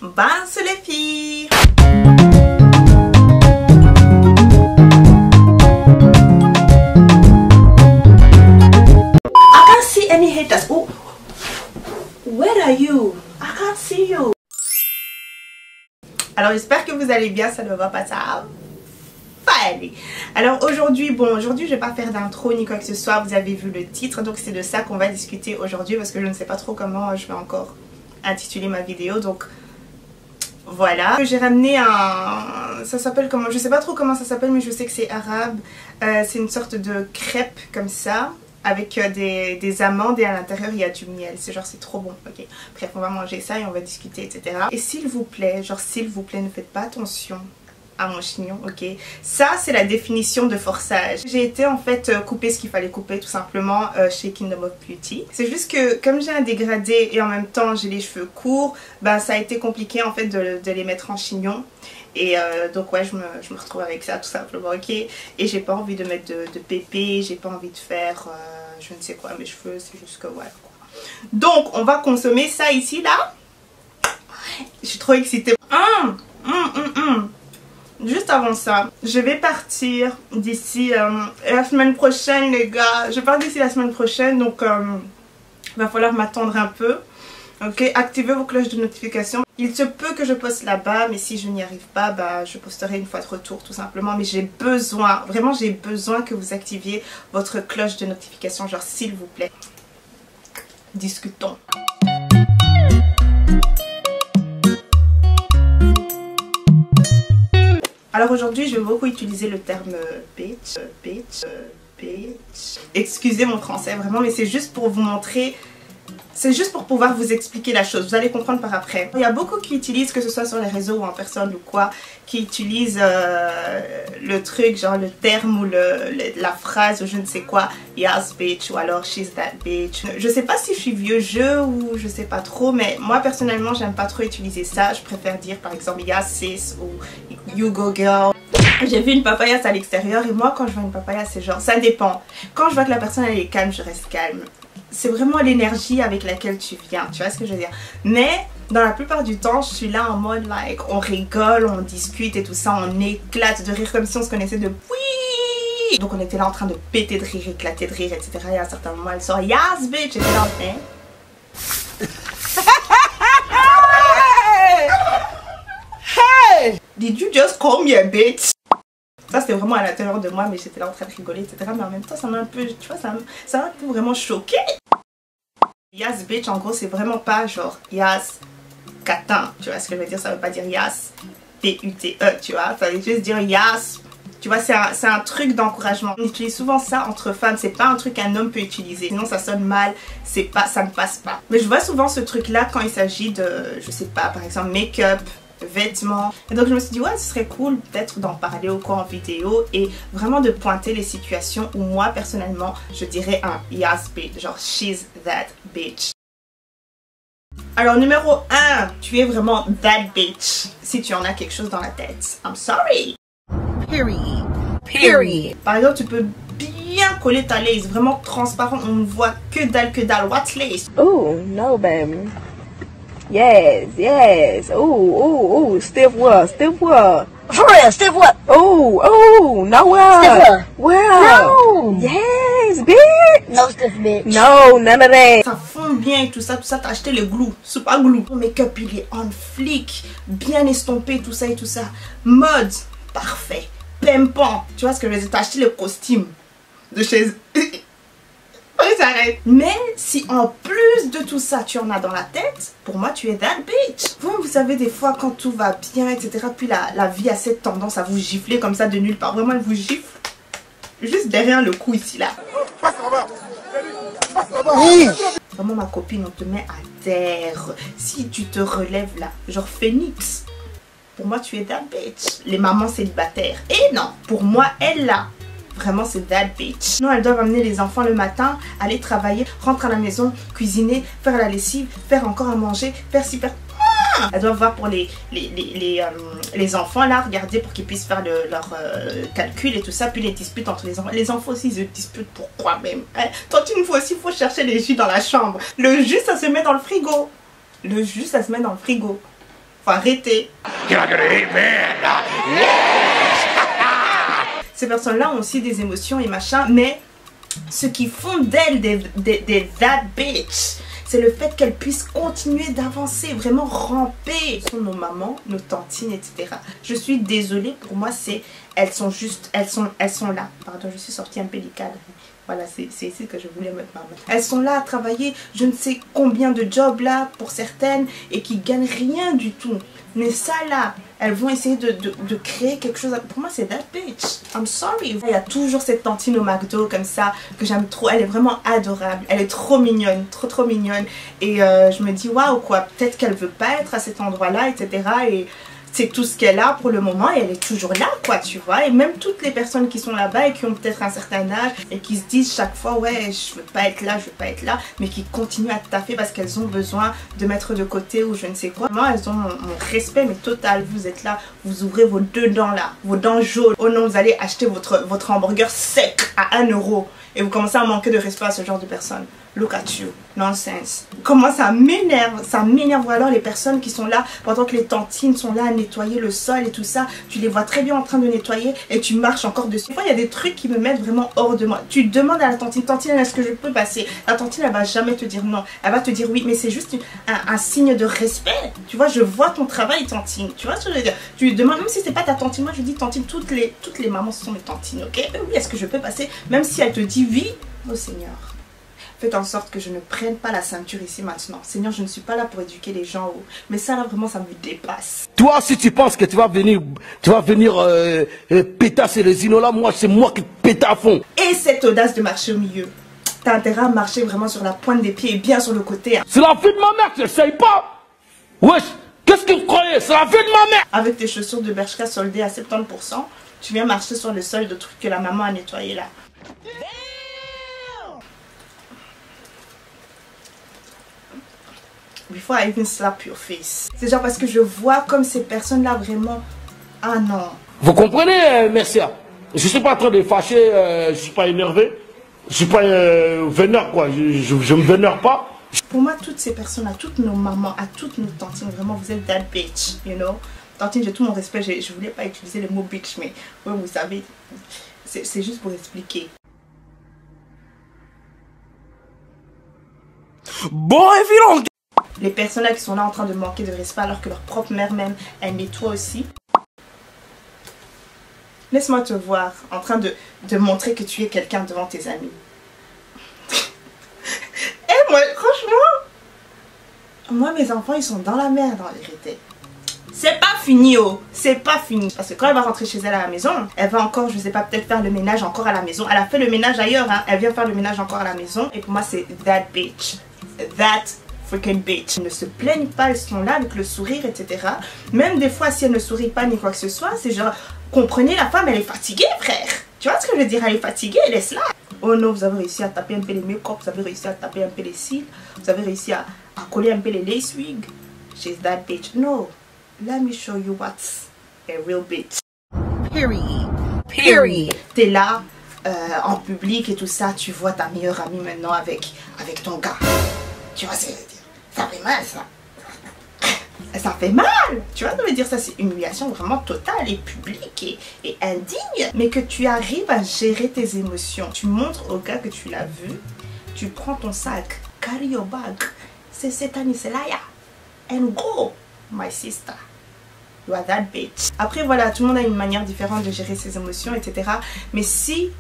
Bonsoir les filles. I can't see any haters. Oh, where are you? I can't see you. Alors j'espère que vous allez bien, ça ne va pas ça. Allez. Alors aujourd'hui, je vais pas faire d'intro ni quoi que ce soit, vous avez vu le titre, donc c'est de ça qu'on va discuter aujourd'hui parce que je ne sais pas trop comment je vais encore intituler ma vidéo, donc voilà. J'ai ramené un, ça s'appelle comment, je sais pas trop comment ça s'appelle mais je sais que c'est arabe, c'est une sorte de crêpe comme ça avec des amandes et à l'intérieur il y a du miel, c'est genre c'est trop bon, ok. Bref, on va manger ça et on va discuter, etc. Et s'il vous plaît, genre s'il vous plaît, ne faites pas attention à mon chignon, ok. Ça c'est la définition de forçage. J'ai été en fait couper ce qu'il fallait couper tout simplement chez Kingdom of Beauty. C'est juste que comme j'ai un dégradé et en même temps j'ai les cheveux courts, bah ça a été compliqué en fait de les mettre en chignon. Et donc ouais, je me retrouve avec ça tout simplement, ok. Et j'ai pas envie de mettre de pépé, j'ai pas envie de faire je ne sais quoi à mes cheveux, c'est juste que voilà quoi. Donc on va consommer ça ici là. Je suis trop excitée. Juste avant ça, je vais partir d'ici la semaine prochaine les gars. Je pars d'ici la semaine prochaine, donc va falloir m'attendre un peu. Ok, activez vos cloches de notification. Il se peut que je poste là-bas, mais si je n'y arrive pas, bah, je posterai une fois de retour tout simplement. Mais j'ai besoin, vraiment j'ai besoin que vous activiez votre cloche de notification, genre s'il vous plaît. Discutons. Alors aujourd'hui, je vais beaucoup utiliser le terme bitch. Excusez mon français vraiment, mais c'est juste pour vous montrer, c'est juste pour pouvoir vous expliquer la chose. Vous allez comprendre par après. Il y a beaucoup qui utilisent, que ce soit sur les réseaux ou en personne ou quoi, qui utilisent le truc, genre le terme ou la phrase ou je ne sais quoi, yes bitch ou alors she's that bitch. Je sais pas si je suis vieux jeu ou je sais pas trop, mais moi personnellement j'aime pas trop utiliser ça. Je préfère dire par exemple yes sis ou you go girl. J'ai vu une papayasse à l'extérieur et moi quand je vois une papayasse c'est genre, ça dépend. Quand je vois que la personne elle est calme, je reste calme. C'est vraiment l'énergie avec laquelle tu viens, tu vois ce que je veux dire. Mais dans la plupart du temps, je suis là en mode like, on rigole, on discute et tout ça, on éclate de rire comme si on se connaissait depuis. Donc on était là en train de péter de rire, éclater de rire, etc. Et à un certain moment, elle sort yes bitch, et là hein. Hey! Did you just call me a bitch? Ça c'était vraiment à l'intérieur de moi, mais j'étais là en train de rigoler, etc. Mais en même temps ça m'a un peu, tu vois, ça m'a un peu vraiment choqué. Yas bitch en gros c'est vraiment pas genre yas catin, tu vois ce que je veux dire, ça veut pas dire yas P-U-T-E, tu vois, ça veut juste dire yas, tu vois, c'est un truc d'encouragement. On utilise souvent ça entre femmes, c'est pas un truc qu'un homme peut utiliser, sinon ça sonne mal, c'est pas, ça ne passe pas. Mais je vois souvent ce truc là quand il s'agit de, je sais pas, par exemple make-up, vêtements. Et donc je me suis dit ouais ce serait cool peut-être d'en parler au quoi en vidéo et vraiment de pointer les situations où moi personnellement je dirais un yes bitch, genre she's that bitch. Alors numéro 1, tu es vraiment that bitch si tu en as quelque chose dans la tête. I'm sorry. Period. Par exemple tu peux bien coller ta lace, vraiment transparent, on ne voit que dalle, what's lace? Oh no baby. Yes. Ooh, stiff what? For real, stiff what? Oh, no what? Stiff what? Wow. No. Yes, bitch. No stiff bitch. No, none of that. Ça fond bien et tout ça, t'as acheté le glue, super glue. Ton make-up il est on flic, bien estompé, tout ça et tout ça. Mode, parfait. Pimpant, tu vois ce que je veux dire, t'as acheté le costume de chez... Mais si en plus de tout ça tu en as dans la tête, pour moi tu es that bitch. Vous savez des fois quand tout va bien etc, puis la vie a cette tendance à vous gifler comme ça de nulle part. Vraiment elle vous gifle juste derrière le cou ici là. Vraiment ma copine, on te met à terre. Si tu te relèves là, genre phénix, pour moi tu es that bitch. Les mamans célibataires, et non, pour moi elle là, vraiment c'est that bitch. Non, elles doivent amener les enfants le matin, aller travailler, rentrer à la maison, cuisiner, faire la lessive, faire encore à manger, faire si faire... Elles doivent voir pour les enfants là, regarder pour qu'ils puissent faire leur calcul et tout ça, puis les disputes entre les enfants. Les enfants aussi ils se disputent pourquoi même hein? Toi une fois aussi il faut chercher les jus dans la chambre. Le jus ça se met dans le frigo. Le jus ça se met dans le frigo. Faut arrêter. Ces personnes-là ont aussi des émotions et machin, mais ce qui font d'elles des that bitch, c'est le fait qu'elles puissent continuer d'avancer, vraiment ramper. Ce sont nos mamans, nos tantines, etc. Je suis désolée, pour moi, elles sont là. Pardon, je suis sortie un peu du cadre. Voilà, c'est ici que je voulais mettre ma main. Elles sont là à travailler je ne sais combien de jobs là pour certaines et qui gagnent rien du tout. Mais ça là, elles vont essayer de créer quelque chose. Pour moi, c'est that bitch. I'm sorry. Il y a toujours cette tantine au McDo comme ça que j'aime trop. Elle est vraiment adorable. Elle est trop mignonne, trop mignonne. Et je me dis, waouh quoi, peut-être qu'elle veut pas être à cet endroit-là, etc. Et c'est tout ce qu'elle a pour le moment et elle est toujours là quoi, tu vois. Et même toutes les personnes qui sont là-bas et qui ont peut-être un certain âge et qui se disent chaque fois ouais je veux pas être là, mais qui continuent à taffer parce qu'elles ont besoin de mettre de côté ou je ne sais quoi. Moi elles ont mon respect mais total. Vous êtes là, vous ouvrez vos deux dents là, vos dents jaunes. Oh non, vous allez acheter votre hamburger sec à 1 € et vous commencez à manquer de respect à ce genre de personnes. Look at you, nonsense. Comment ça m'énerve, ou alors les personnes qui sont là pendant que les tantines sont là à nettoyer le sol et tout ça, tu les vois très bien en train de nettoyer et tu marches encore dessus. Des fois il y a des trucs qui me mettent vraiment hors de moi. Tu demandes à la tantine, est-ce que je peux passer? La tantine elle va jamais te dire non, elle va te dire oui, mais c'est juste un signe de respect. Tu vois, je vois ton travail tantine, tu vois ce que je veux dire. Tu lui demandes, même si c'est pas ta tantine, moi je dis tantine, toutes les mamans ce sont mes tantines, ok? Oui, est-ce que je peux passer? Même si elle te dit oui, oh Seigneur. Faites en sorte que je ne prenne pas la ceinture ici maintenant. Seigneur, je ne suis pas là pour éduquer les gens. Mais ça là vraiment ça me dépasse. Toi si tu penses que tu vas venir pétasser les inolas, moi c'est moi qui pète à fond. Et cette audace de marcher au milieu. T'as intérêt à marcher vraiment sur la pointe des pieds et bien sur le côté. Hein. C'est la vie de ma mère, tu n'essayes pas. Wesh, qu'est-ce que vous croyez? C'est la vie de ma mère. Avec tes chaussures de Bershka soldées à 70%, tu viens marcher sur le sol de trucs que la maman a nettoyé là. Before I even slap your face. C'est genre parce que je vois comme ces personnes-là vraiment... Ah non. Vous comprenez, Mercia? Je suis pas en train de fâcher, je suis pas énervé. Je suis pas vénère quoi, je me vénère pas. Pour moi, toutes ces personnes-là, toutes nos mamans, à toutes nos tantines, vraiment vous êtes that bitch, you know. Tantine, j'ai tout mon respect, je voulais pas utiliser le mot bitch, mais ouais, vous savez, c'est juste pour expliquer. Bon, évidemment. Les personnes là qui sont là en train de manquer de respect alors que leur propre mère même, elle nettoie aussi. Laisse-moi te voir en train de montrer que tu es quelqu'un devant tes amis. Et moi, franchement, moi mes enfants ils sont dans la merde en vérité. C'est pas fini oh, c'est pas fini. Parce que quand elle va rentrer chez elle à la maison, elle va encore, je sais pas, peut-être faire le ménage encore à la maison. Elle a fait le ménage ailleurs, hein. Elle vient faire le ménage encore à la maison. Et pour moi c'est that bitch. That freaking bitch. Elles ne se plaignent pas, elles sont là avec le sourire, etc. Même des fois, si elle ne sourit pas ni quoi que ce soit, c'est genre, comprenez, la femme, elle est fatiguée, frère. Tu vois ce que je veux dire? Elle est fatiguée, laisse-la. Oh non, vous avez réussi à taper un peu les make-up, vous avez réussi à taper un peu les cils, vous avez réussi à coller un peu les lace wigs. She's that bitch. No, let me show you what's a real bitch. Period. T'es là, en public et tout ça, tu vois ta meilleure amie maintenant avec ton gars. Tu vois ce que je veux dire? Ça fait mal ça. Ça fait mal. Tu vois, ça veut dire ça c'est une humiliation vraiment totale et publique et indigne. Mais que tu arrives à gérer tes émotions. Tu montres au gars que tu l'as vu. Tu prends ton sac. Carry your bag. C'est Setani Selaya. And go, my sister. You are that bitch. Après voilà, tout le monde a une manière différente de gérer ses émotions, etc. Mais si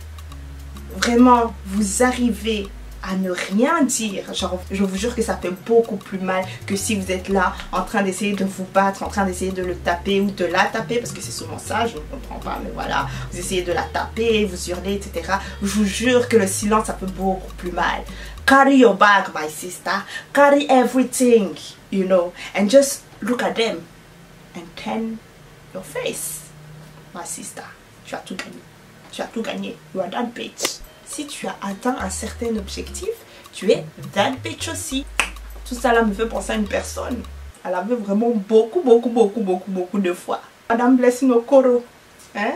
vraiment vous arrivez à ne rien dire, genre je vous jure que ça fait beaucoup plus mal que si vous êtes là en train d'essayer de vous battre, en train d'essayer de le taper ou de la taper, parce que c'est souvent ça, je ne comprends pas, mais voilà, vous essayez de la taper, vous hurlez, etc. Je vous jure que le silence ça fait beaucoup plus mal. Carry your bag, my sister, carry everything, you know, and just look at them and turn your face, my sister. Tu as tout gagné, tu as tout gagné, you are that bitch. Si tu as atteint un certain objectif, tu es that bitch aussi. Tout ça là me fait penser à une personne. Elle avait vraiment beaucoup de foi. Madame Blessing Okoro. Hein?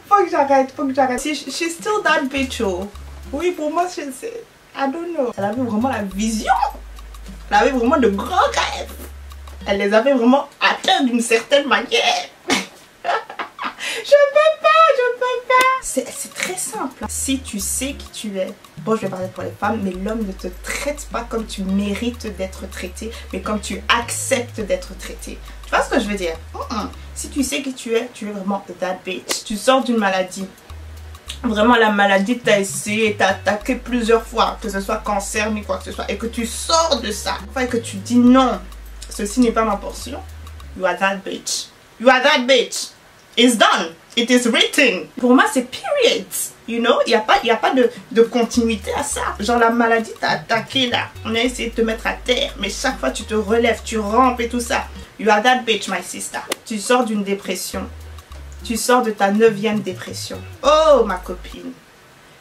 Faut que j'arrête. She's still that bitch. Oh. Oui, pour moi, je sais. I don't know. Elle avait vraiment la vision. Elle avait vraiment de grands rêves. Elle les avait vraiment atteints d'une certaine manière. Je peux pas. C'est très simple. Si tu sais qui tu es, bon je vais parler pour les femmes, mais l'homme ne te traite pas comme tu mérites d'être traité, mais comme tu acceptes d'être traité. Tu vois ce que je veux dire? Si tu sais qui tu es vraiment that bitch. Tu sors d'une maladie. Vraiment la maladie t'a essayé, t'a attaqué plusieurs fois, que ce soit cancer ni quoi que ce soit, et que tu sors de ça, et que tu dis non, ceci n'est pas ma portion. You are that bitch. You are that bitch. It's done. It is written. Pour moi, c'est period. You know, il n'y a pas de continuité à ça. Genre, la maladie t'a attaqué là. On a essayé de te mettre à terre. Mais chaque fois, tu te relèves, tu rampes et tout ça. You are that bitch, my sister. Tu sors d'une dépression. Tu sors de ta 9e dépression. Oh, ma copine.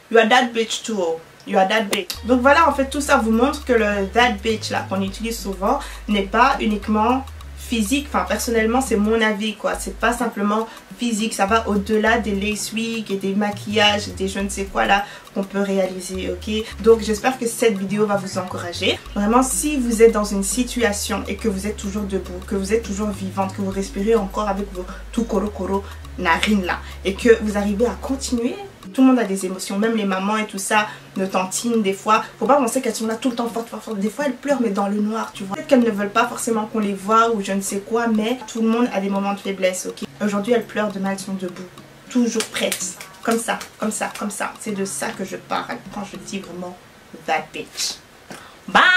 You are that bitch too. You are that bitch. Donc voilà, en fait, tout ça vous montre que le that bitch là qu'on utilise souvent n'est pas uniquement physique. Enfin, personnellement, c'est mon avis, quoi. C'est pas simplement physique. Ça va au-delà des lace wigs et des maquillages, des je ne sais quoi là qu'on peut réaliser, ok? Donc, j'espère que cette vidéo va vous encourager. Vraiment, si vous êtes dans une situation et que vous êtes toujours debout, que vous êtes toujours vivante, que vous respirez encore avec vos tout koro narines là, et que vous arrivez à continuer. Tout le monde a des émotions, même les mamans et tout ça, nos tantines des fois. Faut pas penser qu'elles sont là tout le temps fortes. Des fois elles pleurent mais dans le noir, tu vois. Peut-être qu'elles ne veulent pas forcément qu'on les voit ou je ne sais quoi, mais tout le monde a des moments de faiblesse, ok. Aujourd'hui elles pleurent, demain elles sont debout. Toujours prêtes. Comme ça. C'est de ça que je parle quand je dis vraiment that bitch. Bye!